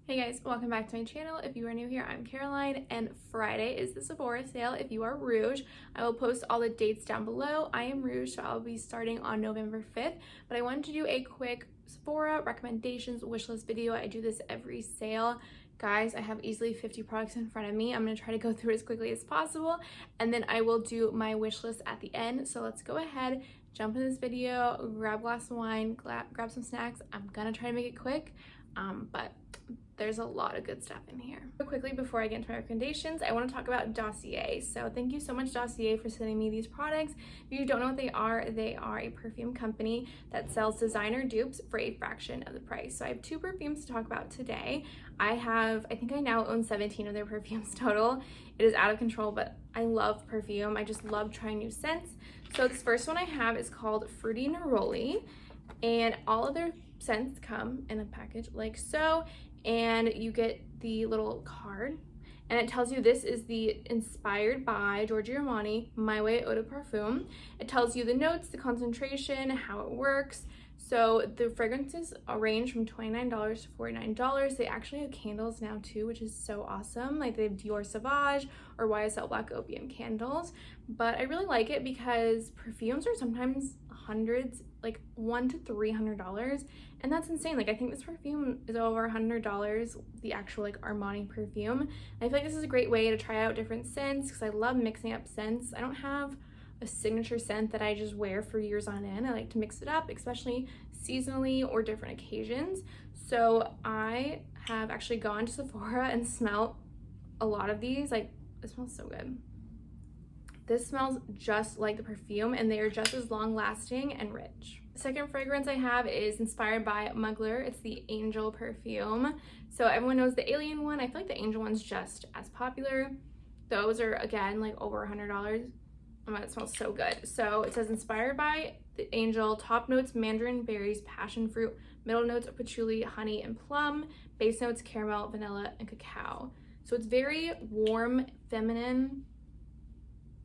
Hey guys, welcome back to my channel. If you are new here, I'm Caroline, and Friday is the Sephora sale. If you are Rouge, I will post all the dates down below. I am Rouge, so I'll be starting on November 5th, but I wanted to do a quick Sephora recommendations wishlist video. I do this every sale. Guys, I have easily 50 products in front of me. I'm going to try to go through it as quickly as possible, and then I will do my wish list at the end. So let's go ahead, jump in this video, grab a glass of wine, grab some snacks. I'm going to try to make it quick, but there's a lot of good stuff in here. Quickly, before I get into my recommendations, I want to talk about Dossier. So thank you so much, Dossier, for sending me these products. If you don't know what they are a perfume company that sells designer dupes for a fraction of the price. So I have two perfumes to talk about today. I think I now own 17 of their perfumes total. It is out of control, but I love perfume. I just love trying new scents. So this first one I have is called Fruity Neroli, and all of their scents come in a package like so, and you get the little card, and it tells you this is the inspired by Giorgio Armani My Way Eau de Parfum. It tells you the notes, the concentration, how it works. So the fragrances range from $29 to $49. They actually have candles now too, which is so awesome. Like they have Dior Sauvage or YSL Black Opium candles. But I really like it because perfumes are sometimes hundreds, like $100 to $300, and that's insane. Like I think this perfume is over $100, the actual like Armani perfume. And I feel like this is a great way to try out different scents because I love mixing up scents. I don't have a signature scent that I just wear for years on end. I like to mix it up, especially seasonally or different occasions. So I have actually gone to Sephora and smelled a lot of these. Like, it smells so good. This smells just like the perfume, and they are just as long lasting and rich. The second fragrance I have is inspired by Mugler. It's the Angel perfume. So everyone knows the Alien one. I feel like the Angel one's just as popular. Those are, again, like over $100. Oh my God, it smells so good. So it says inspired by the Angel, top notes mandarin, berries, passion fruit, middle notes patchouli, honey, and plum, base notes caramel, vanilla, and cacao. So it's very warm, feminine.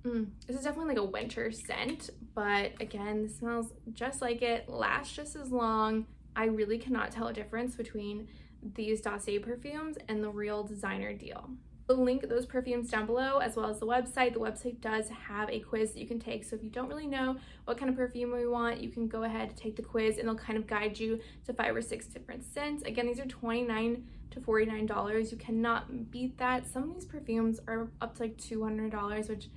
This is definitely like a winter scent, but again, this smells just like it, lasts just as long. I really cannot tell a difference between these Dossier perfumes and the real designer deal. I'll link those perfumes down below as well as the website. The website does have a quiz that you can take, so if you don't really know what kind of perfume you want, you can go ahead and take the quiz, and they'll kind of guide you to 5 or 6 different scents. Again, these are $29 to $49. You cannot beat that. Some of these perfumes are up to like $200, which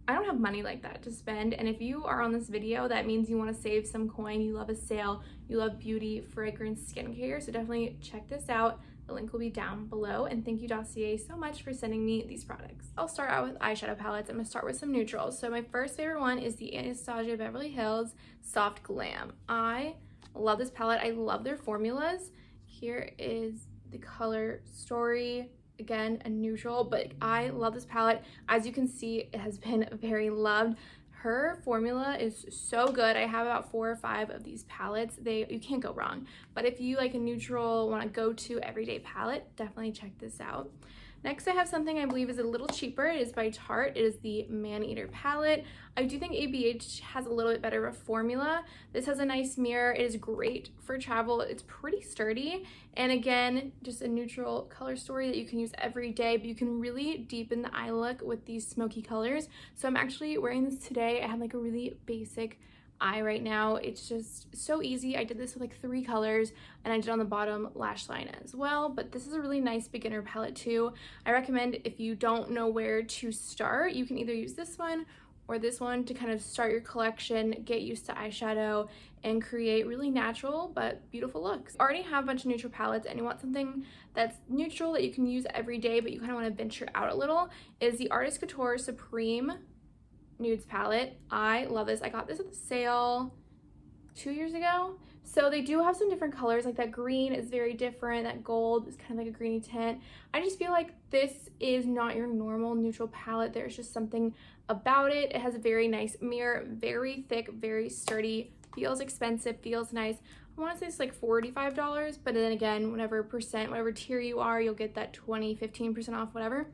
I don't have money like that to spend. And if you are on this video, that means you want to save some coin, you love a sale, you love beauty, fragrance, skincare, so definitely check this out. The link will be down below, and thank you, Dossier, so much for sending me these products. I'll start out with eyeshadow palettes. I'm going to start with some neutrals. So my first favorite one is the Anastasia Beverly Hills Soft Glam. I love this palette. I love their formulas. Here is the color Story. Again, a neutral, but I love this palette. As you can see, it has been very loved. Her formula is so good. I have about 4 or 5 of these palettes. You can't go wrong. But if you like a neutral, want to go to everyday palette, definitely check this out. Next, I have something I believe is a little cheaper. It is by Tarte. It is the Maneater palette. I do think ABH has a little bit better of a formula. This has a nice mirror. It is great for travel. It's pretty sturdy. And again, just a neutral color story that you can use every day, but you can really deepen the eye look with these smoky colors. So I'm actually wearing this today. I have like a really basic eye right now. It's just so easy. I did this with like 3 colors, and I did on the bottom lash line as well, but this is a really nice beginner palette too. I recommend if you don't know where to start, you can either use this one or this one to kind of start your collection, get used to eyeshadow, and create really natural but beautiful looks. I already have a bunch of neutral palettes, and you want something that's neutral that you can use every day, but you kind of want to venture out a little, is the Artist Couture Supreme Nudes palette. I love this. I got this at the sale 2 years ago. So they do have some different colors, like that green is very different, that gold is kind of like a greeny tint. I just feel like this is not your normal neutral palette. There's just something about it. It has a very nice mirror, very thick, very sturdy, feels expensive, feels nice. I want to say it's like $45, but then again, whatever tier you are, you'll get that 15% off, whatever.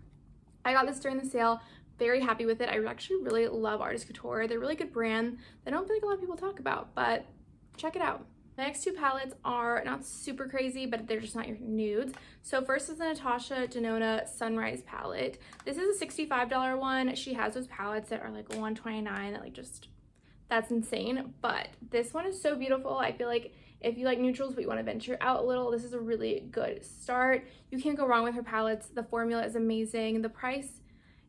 I got this during the sale. Very happy with it. I actually really love Artist Couture. They're a really good brand that I don't feel like a lot of people talk about, but check it out. The next two palettes are not super crazy, but they're just not your nudes. So first is the Natasha Denona Sunrise palette. This is a $65 one. She has those palettes that are like $129 that like just, that's insane. But this one is so beautiful. I feel like if you like neutrals but you want to venture out a little, this is a really good start. You can't go wrong with her palettes. The formula is amazing. The price,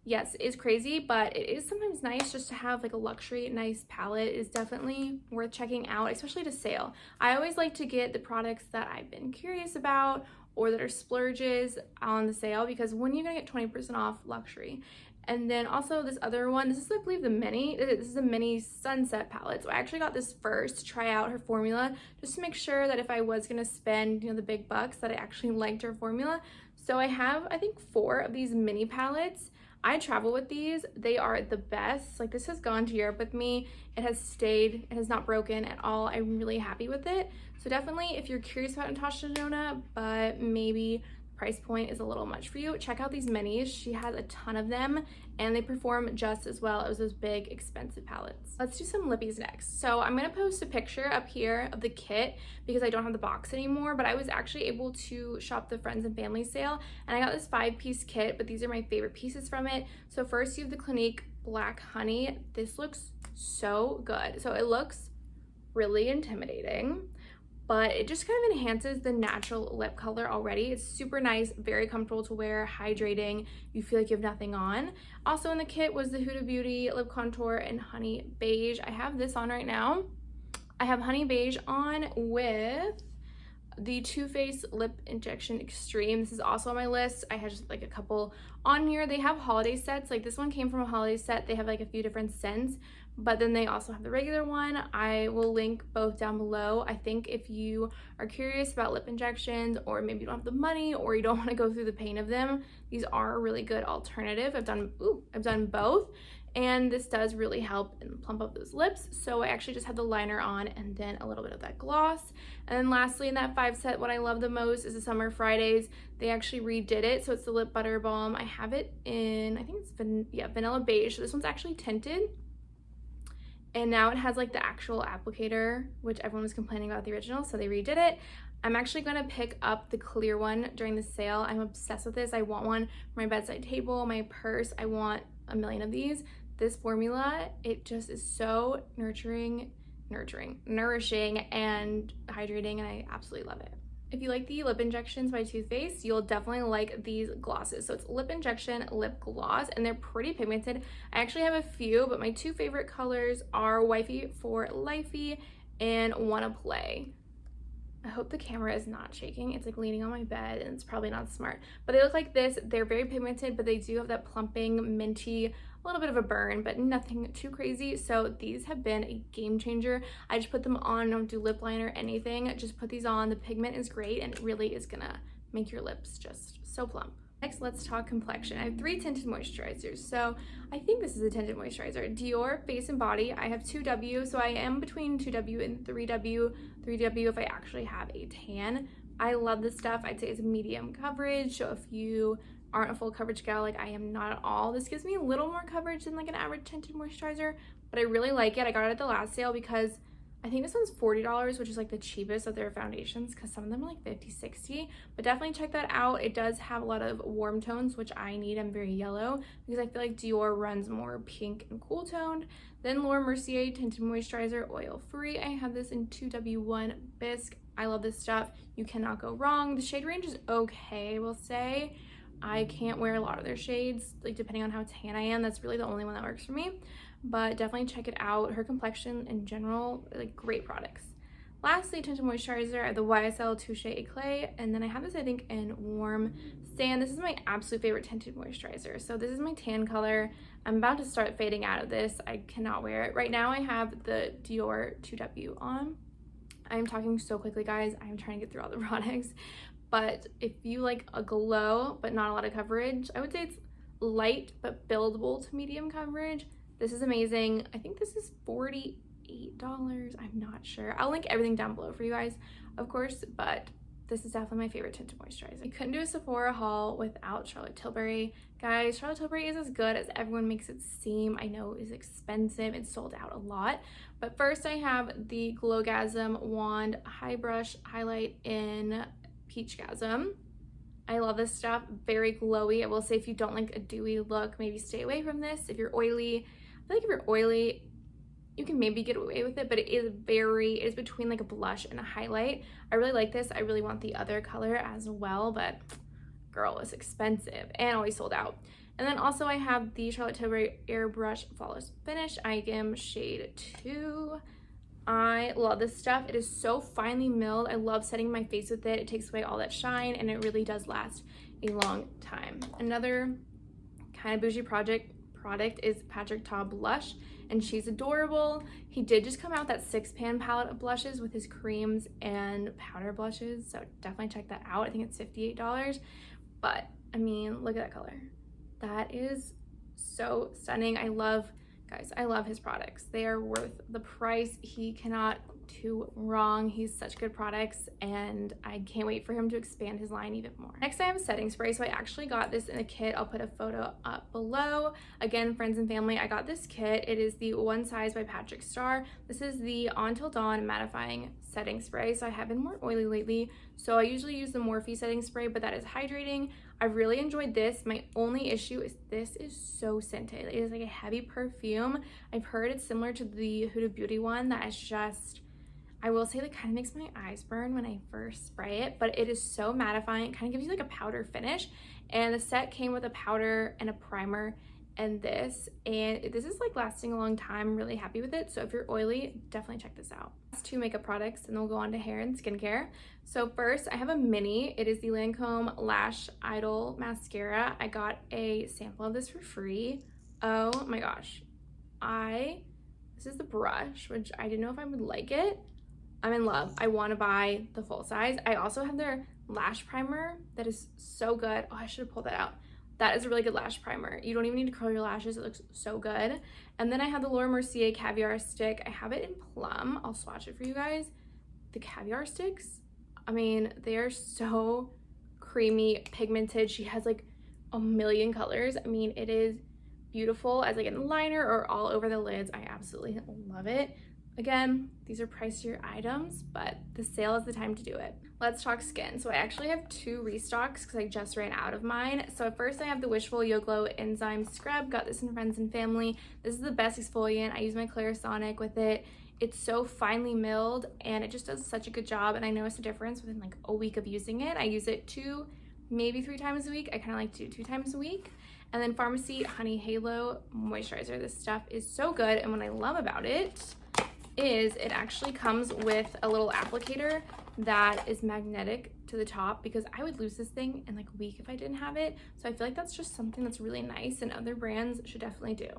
yes, is crazy, but it is sometimes nice just to have like a luxury nice palette. It is definitely worth checking out, especially to sale. I always like to get the products that I've been curious about or that are splurges on the sale, because when you're gonna get 20% off luxury. And then also this other one, this is I believe the mini, this is a mini sunset palette. So I actually got this first to try out her formula just to make sure that if I was gonna spend, you know, the big bucks, that I actually liked her formula. So I have, I think, 4 of these mini palettes. I travel with these. They are the best. Like, this has gone to Europe with me. It has stayed. It has not broken at all. I'm really happy with it. So definitely, if you're curious about Natasha Denona, but maybe price point is a little much for you, check out these minis. She has a ton of them and they perform just as well as those big expensive palettes. Let's do some lippies next. So I'm gonna post a picture up here of the kit because I don't have the box anymore, but I was actually able to shop the friends and family sale and I got this 5-piece kit, but these are my favorite pieces from it. So first you have the Clinique Black Honey. This looks so good. So it looks really intimidating, but it just kind of enhances the natural lip color already. It's super nice, very comfortable to wear, hydrating. You feel like you have nothing on. Also in the kit was the Huda Beauty Lip Contour in Honey Beige. I have this on right now. I have Honey Beige on with the Too Faced Lip Injection Extreme. This is also on my list. I had just like a couple on here. They have holiday sets. Like this one came from a holiday set. They have like a few different scents, but then they also have the regular one. I will link both down below. I think if you are curious about lip injections, or maybe you don't have the money or you don't want to go through the pain of them, these are a really good alternative. I've done both. And this does really help and plump up those lips. So I actually just had the liner on and then a little bit of that gloss. And then lastly in that 5 set, what I love the most is the Summer Fridays. They actually redid it. So it's the lip butter balm. I have it in, I think it's vanilla beige. So this one's actually tinted. And now it has like the actual applicator, which everyone was complaining about the original. So they redid it. I'm actually gonna pick up the clear one during the sale. I'm obsessed with this. I want one for my bedside table, my purse. I want a million of these. This formula, it just is so nourishing and hydrating, and I absolutely love it. If you like the lip injections by Too Faced, you'll definitely like these glosses. So it's lip injection lip gloss, and they're pretty pigmented. I actually have a few, but my 2 favorite colors are Wifey for Lifey and Wanna Play. I hope the camera is not shaking. It's like leaning on my bed and it's probably not smart. But they look like this. They're very pigmented, but they do have that plumping, minty, a little bit of a burn, but nothing too crazy. So these have been a game changer. I just put them on, don't do lip liner or anything. Just put these on. The pigment is great and it really is gonna make your lips just so plump. Next, let's talk complexion. I have 3 tinted moisturizers. So I think this is a tinted moisturizer. Dior Face and Body. I have 2W, so I am between 2W and 3W. 3W if I actually have a tan. I love this stuff. I'd say it's a medium coverage. So if you aren't a full coverage gal like I am not at all, this gives me a little more coverage than like an average tinted moisturizer, but I really like it. I got it at the last sale because I think this one's $40, which is like the cheapest of their foundations because some of them are like $50, $60, but definitely check that out. It does have a lot of warm tones, which I need. I'm very yellow because I feel like Dior runs more pink and cool toned. Then Laura Mercier Tinted Moisturizer Oil Free. I have this in 2W1 Bisque. I love this stuff. You cannot go wrong. The shade range is okay, I will say. I can't wear a lot of their shades, like depending on how tan I am. That's really the only one that works for me. But definitely check it out. Her complexion in general, like great products. Lastly, tinted moisturizer, I have the YSL Touche Eclat, and then I have this I think in Warm Sand. This is my absolute favorite tinted moisturizer. So this is my tan color. I'm about to start fading out of this. I cannot wear it. Right now I have the Dior 2W on. I'm talking so quickly, guys. I'm trying to get through all the products. But if you like a glow but not a lot of coverage, I would say it's light but buildable to medium coverage. This is amazing. I think this is $48. I'm not sure. I'll link everything down below for you guys, of course, but this is definitely my favorite tinted moisturizer. I couldn't do a Sephora haul without Charlotte Tilbury. Guys, Charlotte Tilbury is as good as everyone makes it seem. I know it's expensive, it's sold out a lot. But first I have the Glowgasm Wand High Brush Highlight in Peachgasm. I love this stuff, very glowy. I will say if you don't like a dewy look, maybe stay away from this. If you're oily, I feel like if you're oily, you can maybe get away with it, but it is between like a blush and a highlight. I really like this. I really want the other color as well, but girl, it's expensive and always sold out. And then also I have the Charlotte Tilbury Airbrush Flawless Finish. I am shade 2. I love this stuff. It is so finely milled. I love setting my face with it. It takes away all that shine and it really does last a long time. Another kind of bougie product is Patrick Ta Blush, and she's adorable. He did just come out that 6-pan palette of blushes with his creams and powder blushes, so definitely check that out. I think it's $58, but I mean, look at that color. That is so stunning. Guys, I love his products. They are worth the price. He cannot do wrong. He's such good products and I can't wait for him to expand his line even more. Next I have a setting spray. So I actually got this in a kit. I'll put a photo up below. Again, friends and family, I got this kit. It is the One Size by Patrick Starr. This is the On Till Dawn mattifying setting spray. So I have been more oily lately, so I usually use the Morphe setting spray, but that is hydrating. I've really enjoyed this. My only issue is this is so scented. It is like a heavy perfume. I've heard it's similar to the Huda Beauty one that is just, I will say, that kind of makes my eyes burn when I first spray it, but it is so mattifying. It kind of gives you like a powder finish, and the set came with a powder and a primer and this is like lasting a long time. I'm really happy with it. So if you're oily, definitely check this out. Last 2 makeup products, and then we'll go on to hair and skincare. So first I have a mini. It is the Lancome Lash Idol mascara. I got a sample of this for free. Oh my gosh, this is the brush, which I didn't know if I would like it. I'm in love. I want to buy the full size. I also have their lash primer that is so good. Oh, I should have pulled that out. That is a really good lash primer. You don't even need to curl your lashes. It looks so good. And then I have the Laura Mercier Caviar stick. I have it in Plum. I'll swatch it for you guys. The Caviar sticks, I mean, they're so creamy, pigmented. She has like a million colors. I mean, it is beautiful as like a liner or all over the lids. I absolutely love it. Again, these are pricier items, but the sale is the time to do it. Let's talk skin. So I actually have 2 restocks because I just ran out of mine. So first I have the Wishful Yo Glow Enzyme Scrub. Got this in Friends and Family. This is the best exfoliant. I use my Clarisonic with it. It's so finely milled and it just does such a good job, and I noticed a difference within like a week of using it. I use it 2, maybe 3 times a week. I kind of like to do 2 times a week. And then Farmacy Honey Halo Moisturizer. This stuff is so good, and what I love about it is it actually comes with a little applicator that is magnetic to the top, because I would lose this thing in like a week if I didn't have it. So I feel like that's just something that's really nice and other brands should definitely do.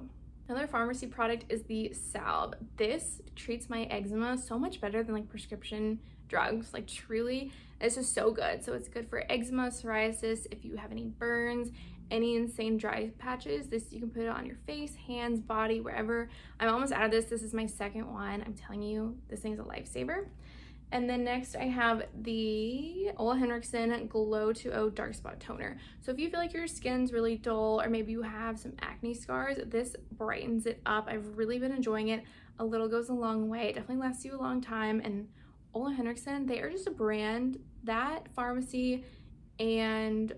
Another Farmacy product is the Salve. This treats my eczema so much better than like prescription drugs. Like truly, this is so good. So it's good for eczema, psoriasis, if you have any burns, any insane dry patches. This, you can put it on your face, hands, body, wherever. I'm almost out of this. This is my 2nd one. I'm telling you, this thing's a lifesaver. And then next I have the Ole Henriksen Glow 2.0 Dark Spot Toner. So if you feel like your skin's really dull, or maybe you have some acne scars, this brightens it up. I've really been enjoying it. A little goes a long way. It definitely lasts you a long time. And Ole Henriksen, they are just a brand that Farmacy and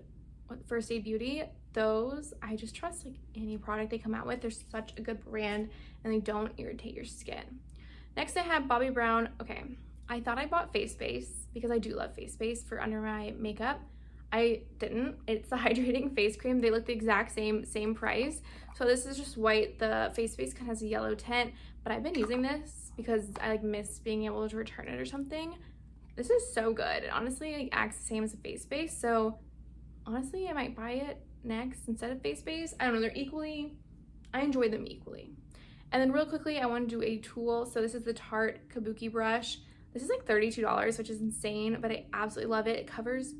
First Aid Beauty, those I just trust like any product they come out with. They're such a good brand and they don't irritate your skin. Next I have Bobbi Brown. Okay, I thought I bought face base because I do love face base for under my makeup. I didn't. It's the hydrating face cream. They look the exact same price. So this is just white. The face base kind of has a yellow tint, but I've been using this because I like miss being able to return it or something. This is so good. It honestly like acts the same as a face base. So honestly, I might buy it next instead of face base. I don't know, I enjoy them equally. And then real quickly, I want to do a tool. So this is the Tarte Kabuki brush. This is like $32, which is insane, but I absolutely love it. It covers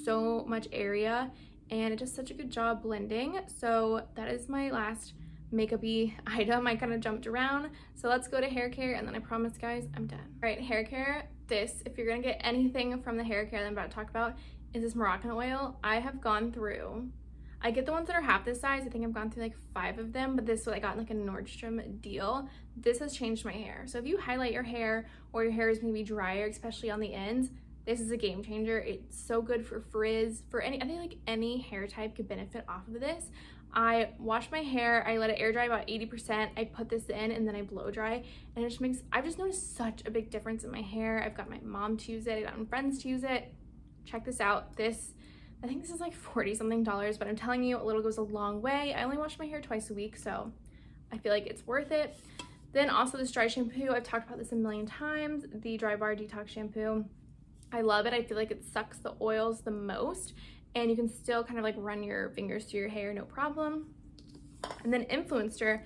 so much area and it does such a good job blending. So that is my last makeup-y item. I kind of jumped around. So let's go to hair care, and then I promise guys, I'm done. All right, hair care. this, if you're gonna get anything from the hair care that I'm about to talk about, is this Moroccan oil. I have gone through, I get the ones that are half this size. I think I've gone through like 5 of them, but this is what I got in like a Nordstrom deal. This has changed my hair. So if you highlight your hair or your hair is maybe drier, especially on the ends, this is a game changer. It's so good for frizz, for any, I think like any hair type could benefit off of this. I wash my hair, I let it air dry about 80%, I put this in and then I blow dry, and it just makes, I've just noticed such a big difference in my hair. I've got my mom to use it, I've gotten friends to use it. Check this out. This, I think this is like $40 something, but I'm telling you, a little goes a long way. I only wash my hair twice a week, so I feel like it's worth it. Then also this dry shampoo, I've talked about this a million times, the Dry Bar Detox Shampoo. I love it. I feel like it sucks the oils the most, and you can still kind of like run your fingers through your hair, no problem. And then Influencer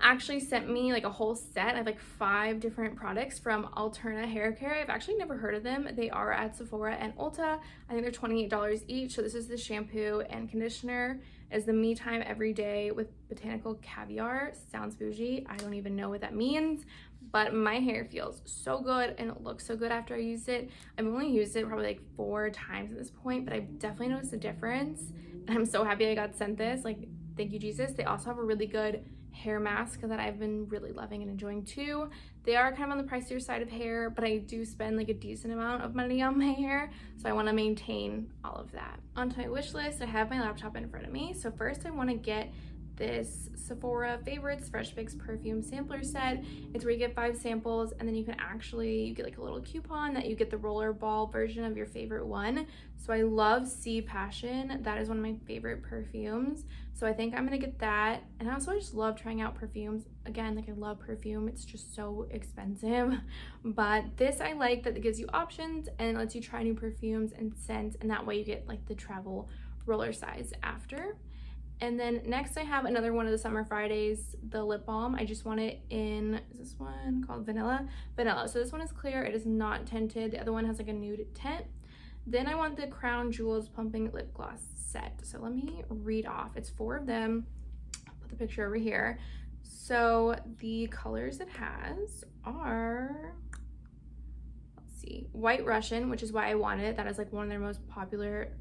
actually sent me like a whole set. I have like 5 different products from Alterna Hair Care. I've actually never heard of them. They are at Sephora and Ulta. I think they're $28 each. So this is the shampoo and conditioner. Is the Me Time Every Day with Botanical Caviar. Sounds bougie. I don't even know what that means, but my hair feels so good and it looks so good after I used it. I've only used it probably like 4 times at this point, but I've definitely noticed a difference. And I'm so happy I got sent this. Like, thank you, Jesus. They also have a really good hair mask that I've been really loving and enjoying too. They are kind of on the pricier side of hair, but I do spend like a decent amount of money on my hair, so I want to maintain all of that. Onto my wish list, I have my laptop in front of me. So first I want to get this Sephora Favorites Fresh Fix Perfume Sampler Set. It's where you get 5 samples, and then you can actually, you get like a little coupon that you get the roller ball version of your favorite one. So I love Sea Passion. That is one of my favorite perfumes. So I think I'm gonna get that. And also I just love trying out perfumes. Again, like I love perfume. It's just so expensive. But this I like that it gives you options and lets you try new perfumes and scents, and that way you get like the travel roller size after. And then next I have another one of the Summer Fridays, the lip balm. I just want it in, is this one called Vanilla? Vanilla. So this one is clear, it is not tinted. The other one has like a nude tint. Then I want the Crown Jewels Plumping Lip Gloss set. So let me read off. It's 4 of them. I'll put the picture over here. So the colors it has are, let's see, White Russian, which is why I wanted it. That is like one of their most popular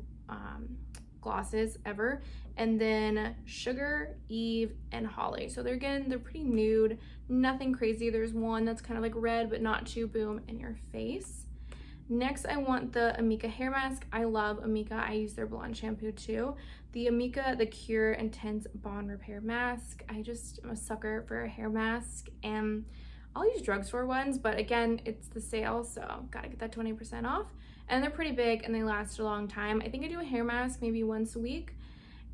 glosses ever. And then Sugar, Eve, and Holly. So they're pretty nude, nothing crazy. There's one that's kind of like red but not too boom in your face. Next I want the Amika hair mask. I love Amika. I use their blonde shampoo too. The Amika the Cure Intense Bond Repair Mask. I just am a sucker for a hair mask, and I'll use drugstore ones, but again, it's the sale, so gotta get that 20% off. And they're pretty big and they last a long time. I think I do a hair mask maybe once a week.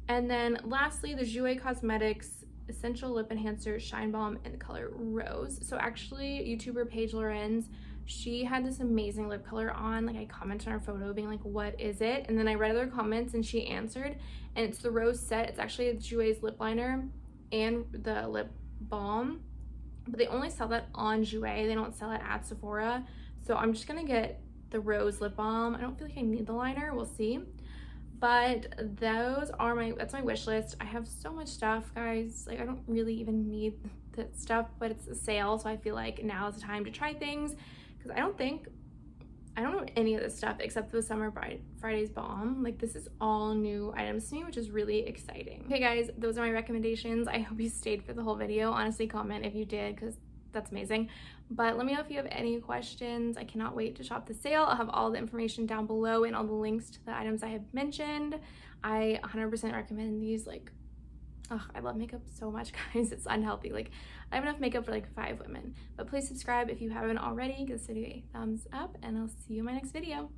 And then lastly, the Jouer Cosmetics Essential Lip Enhancer Shine Balm in the color Rose. So actually, YouTuber Paige Lorenz, she had this amazing lip color on. Like I commented on her photo being like, what is it? And then I read other comments and she answered, and it's the Rose set. It's actually Jouer's lip liner and the lip balm, but they only sell that on Jouer. They don't sell it at Sephora. So I'm just gonna get the Rose lip balm. I don't feel like I need the liner, we'll see. But those are that's my wish list. I have so much stuff, guys. Like I don't really even need that stuff, but it's a sale, so I feel like now is the time to try things, because I don't know any of this stuff except for the Summer Fridays balm. Like this is all new items to me, which is really exciting. Okay guys, those are my recommendations. I hope you stayed for the whole video. Honestly, comment if you did, because that's amazing. But let me know if you have any questions. I cannot wait to shop the sale. I'll have all the information down below and all the links to the items I have mentioned. I 100% recommend these. Like, oh, I love makeup so much, guys. It's unhealthy. Like, I have enough makeup for like 5 women. But please subscribe if you haven't already. Give this video a thumbs up, and I'll see you in my next video.